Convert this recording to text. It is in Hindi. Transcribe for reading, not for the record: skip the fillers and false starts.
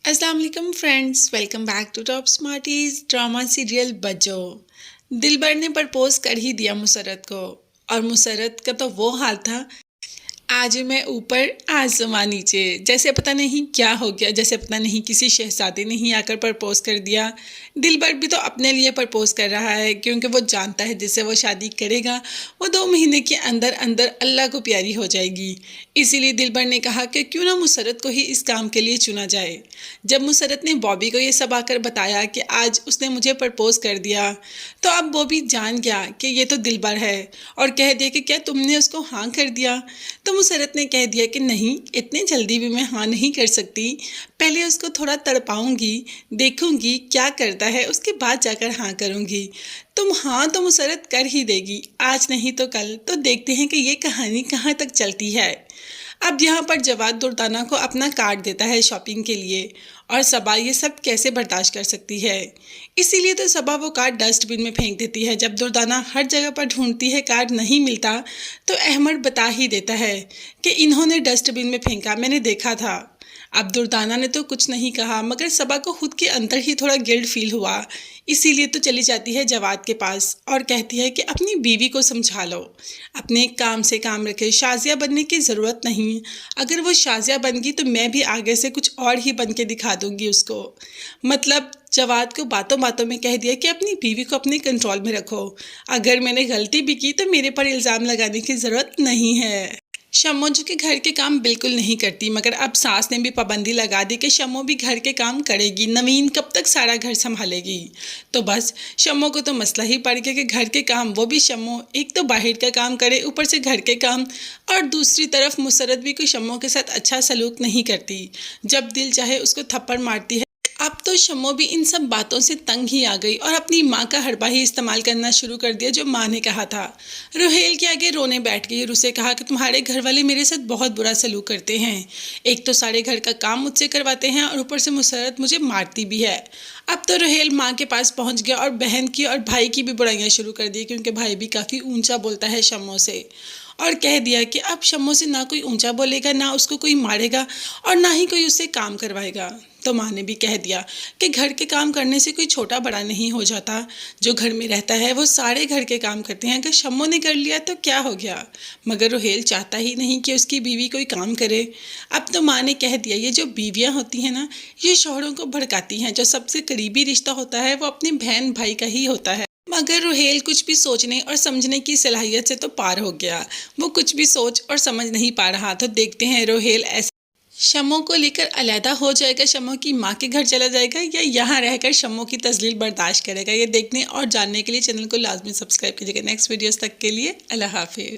अस्सलाम वालेकुम friends, welcome back to top smarties drama serial Bajjo. Dilbar ने प्रपोज कर ही दिया मुसरत को। और मुसरत का तो वो हाल था, आज मैं ऊपर आसमां नीचे, जैसे पता नहीं क्या हो गया, जैसे पता नहीं किसी शहजादे ने ही आकर प्रपोज कर दिया। दिलबर भी तो अपने लिए प्रपोज कर रहा है, क्योंकि वो जानता है जिससे वो शादी करेगा वो 2 महीने के अंदर अंदर अल्लाह को प्यारी हो जाएगी। इसीलिए दिलबर ने कहा कि क्यों ना मुसरत को ही इस काम के लिए चुना जाए। जब मुसरत ने बॉबी को ये सब आकर बताया कि आज उसने मुझे प्रपोज कर दिया, तो अब बॉबी जान गया कि ये तो दिलबर है, और कह दिया कि क्या तुमने उसको हाँ कर दिया। तो मुसरत ने कह दिया कि नहीं, इतनी जल्दी भी मैं हाँ नहीं कर सकती, पहले उसको थोड़ा तड़पाऊंगी, देखूंगी क्या करता है, उसके बाद जाकर हाँ करूंगी। तुम हाँ तो मुसरत कर ही देगी, आज नहीं तो कल, तो देखते हैं कि ये कहानी कहाँ तक चलती है। अब यहाँ पर जवाद दुर्दाना को अपना कार्ड देता है शॉपिंग के लिए, और सबा ये सब कैसे बर्दाश्त कर सकती है। इसीलिए तो सबा वो कार्ड डस्टबिन में फेंक देती है। जब दुर्दाना हर जगह पर ढूंढती है, कार्ड नहीं मिलता, तो अहमद बता ही देता है कि इन्होंने डस्टबिन में फेंका, मैंने देखा था। अब दुर्दाना ने तो कुछ नहीं कहा, मगर सबा को खुद के अंदर ही थोड़ा गिल्ट फील हुआ। इसीलिए तो चली जाती है जवाद के पास और कहती है कि अपनी बीवी को समझा लो, अपने काम से काम रखे, शाजिया बनने की ज़रूरत नहीं। अगर वो शाजिया बन गई तो मैं भी आगे से कुछ और ही बन के दिखा दूंगी उसको। मतलब जवाद को बातों बातों में कह दिया कि अपनी बीवी को अपने कंट्रोल में रखो, अगर मैंने गलती भी की तो मेरे पर इल्ज़ाम लगाने की ज़रूरत नहीं है। शम्मो जो कि घर के काम बिल्कुल नहीं करती, मगर अब सास ने भी पाबंदी लगा दी कि शम्मो भी घर के काम करेगी, नवीन कब तक सारा घर संभालेगी। तो बस शम्मो को तो मसला ही पड़ गया कि घर के काम वो भी शम्मो, एक तो बाहर का काम करे, ऊपर से घर के काम। और दूसरी तरफ मुसरत भी कोई शम्मो के साथ अच्छा सलूक नहीं करती, जब दिल चाहे उसको थप्पड़ मारती है। अब तो शम्मो भी इन सब बातों से तंग ही आ गई और अपनी माँ का हड़बा ही इस्तेमाल करना शुरू कर दिया, जो माँ ने कहा था। रोहेल के आगे रोने बैठ गई और उसे कहा कि तुम्हारे घर वाले मेरे साथ बहुत बुरा सलूक करते हैं, एक तो सारे घर का काम मुझसे करवाते हैं और ऊपर से मुसरत मुझे मारती भी है। अब तो रोहेल माँ के पास पहुँच गया और बहन की और भाई की भी बुराइयाँ शुरू कर दी, क्योंकि भाई भी काफ़ी ऊंचा बोलता है शम्मो से। और कह दिया कि अब शम्मो से ना कोई ऊंचा बोलेगा, ना उसको कोई मारेगा, और ना ही कोई उससे काम करवाएगा। तो माँ ने भी कह दिया कि घर के काम करने से कोई छोटा बड़ा नहीं हो जाता, जो घर में रहता है वो सारे घर के काम करते हैं, अगर शम्मो ने कर लिया तो क्या हो गया। मगर रोहेल चाहता ही नहीं कि उसकी बीवी कोई काम करे। अब तो माँ ने कह दिया, ये जो बीवियाँ होती हैं ना, ये शौहरों को भड़काती हैं, जो सबसे करीबी रिश्ता होता है वो अपने बहन भाई का ही होता है। मगर रोहेल कुछ भी सोचने और समझने की सलाहियत से तो पार हो गया, वो कुछ भी सोच और समझ नहीं पा रहा। तो देखते हैं रोहेल ऐसे शम्मो को लेकर अलहदा हो जाएगा, शम्मो की माँ के घर चला जाएगा, या यहाँ रहकर शम्मो की तजलील बर्दाश्त करेगा। ये देखने और जानने के लिए चैनल को लाजमी सब्सक्राइब कीजिएगा। नेक्स्ट वीडियोस तक के लिए अल्लाह हाफिज़।